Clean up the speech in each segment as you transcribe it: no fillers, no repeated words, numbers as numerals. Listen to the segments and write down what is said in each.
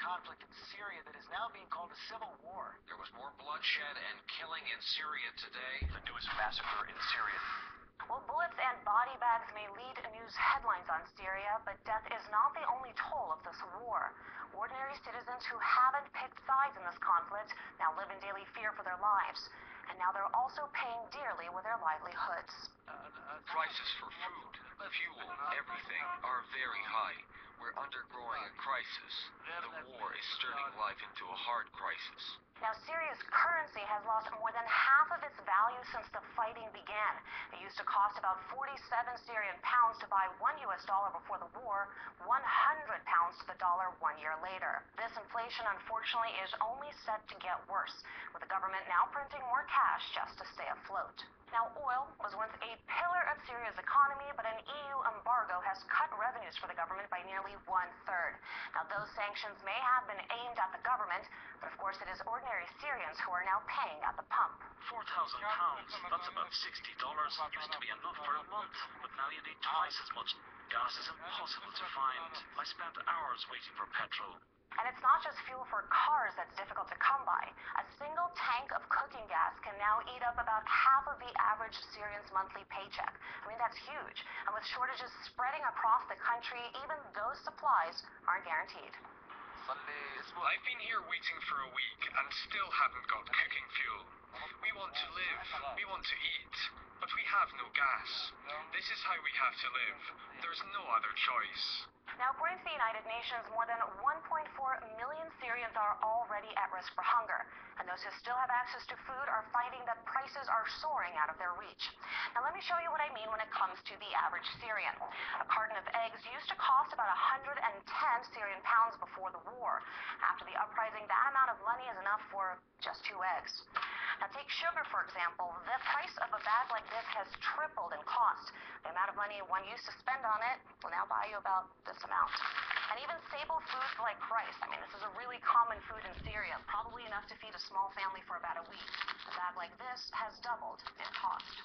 conflict in Syria that is now being called a civil war. There was more bloodshed and killing in Syria today. The newest massacre in Syria. Well, bullets and body bags may lead news headlines on Syria, but death is not the only toll of this war. Ordinary citizens who haven't picked sides in this conflict now live in daily fear for their lives. And now they're also paying dearly with their livelihoods. Prices for food, fuel, everything are very high. We're undergoing a crisis. The war is turning life into a hard crisis. Now, Syria's currency has lost more than half of its value since the fighting began. It used to cost about 47 Syrian pounds to buy $1 before the war, 100 pounds to the dollar 1 year later. This inflation, unfortunately, is only set to get worse, with the government now printing more cash just to stay afloat. Now, oil was once a pillar of Syria's economy, but an EU embargo has cut revenues for the government by nearly 1/3. Now, those sanctions may have been aimed at the government, but of course it is ordinary Syrians who are now paying at the pump. £4,000, that's about $60, used to be enough for a month, but now you need twice as much. Gas is impossible to find. I spent hours waiting for petrol. And it's not just fuel for cars that's difficult to come by. A single tank of cooking gas can now eat up about half of the average Syrian's monthly paycheck. I mean, that's huge. And with shortages spreading across the country, even those supplies aren't guaranteed. I've been here waiting for a week and still haven't got cooking fuel. We want to live, we want to eat, but we have no gas. This is how we have to live. There's no other choice. Now, according to the United Nations, more than 1.4 million Syrians are already at risk for hunger. And those who still have access to food are finding that prices are soaring out of their reach. Now, let me show you what I mean when it comes to the average Syrian. A carton of eggs used to cost about 110 Syrian pounds before the war. After the uprising, that amount of money is enough for just 2 eggs. Now, take sugar, for example. The price of a bag like this has tripled in cost. The amount of money one used to spend on it will now buy you about this amount. And even staple foods like rice. I mean, this is a really common food in Syria, probably enough to feed a small family for about a week. A bag like this has doubled in cost.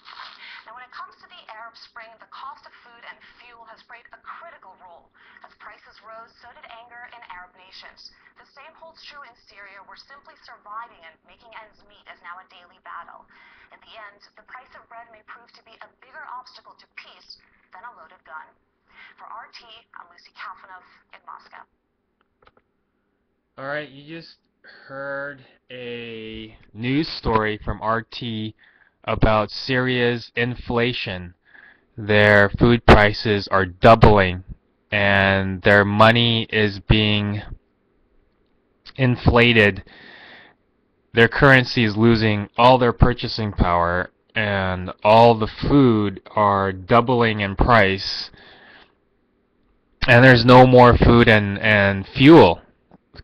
Now, when it comes to the Arab Spring, the cost of food and fuel has played a critical role. As prices rose, so did anger in Arab nations. The same holds true in Syria, where simply surviving and making ends meet is now a daily battle. In the end, the price of bread may prove to be a bigger obstacle to peace than a loaded gun. For RT, I'm Lucy Kalfanov in Moscow. Alright, you just heard a news story from RT about Syria's inflation. Their food prices are doubling and their money is being inflated. Their currency is losing all their purchasing power and all the food are doubling in price. And there's no more food and fuel,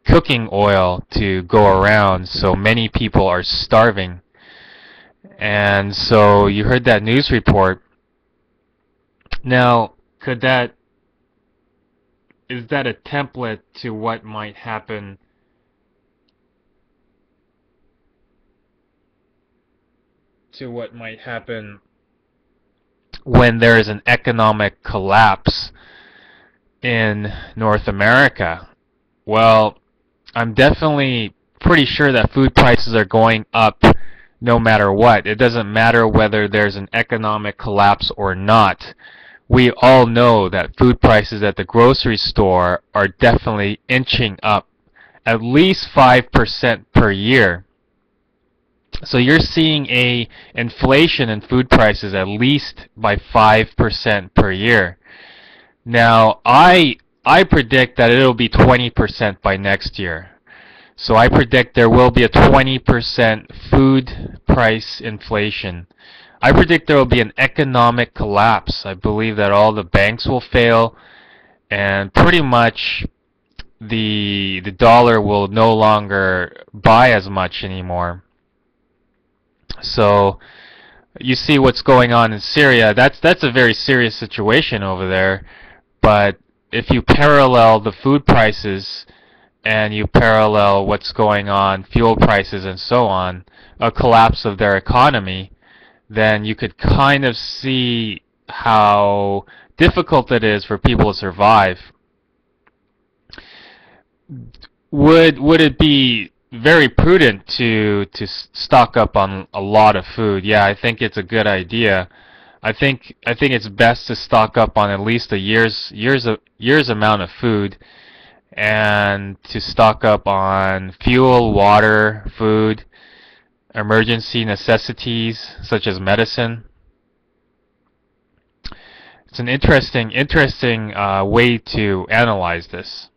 cooking oil to go around, so many people are starving. And so you heard that news report. Now, is that a template to what might happen when there is an economic collapse in North America? Well, I'm definitely pretty sure that food prices are going up no matter what. It doesn't matter whether there's an economic collapse or not. We all know that food prices at the grocery store are definitely inching up at least 5% per year. So you're seeing a inflation in food prices at least by 5% per year. Now, I predict that it'll be 20% by next year. So I predict there will be a 20% food price inflation. I predict there will be an economic collapse. I believe that all the banks will fail and pretty much the dollar will no longer buy as much anymore. So you see what's going on in Syria. That's a very serious situation over there. But if you parallel the food prices and you parallel what's going on, fuel prices and so on, a collapse of their economy, then you could kind of see how difficult it is for people to survive. would it be very prudent to stock up on a lot of food? Yeah, I think it's a good idea. I think it's best to stock up on at least a year's amount of food, and to stock up on fuel, water, food, emergency necessities such as medicine. It's an interesting way to analyze this.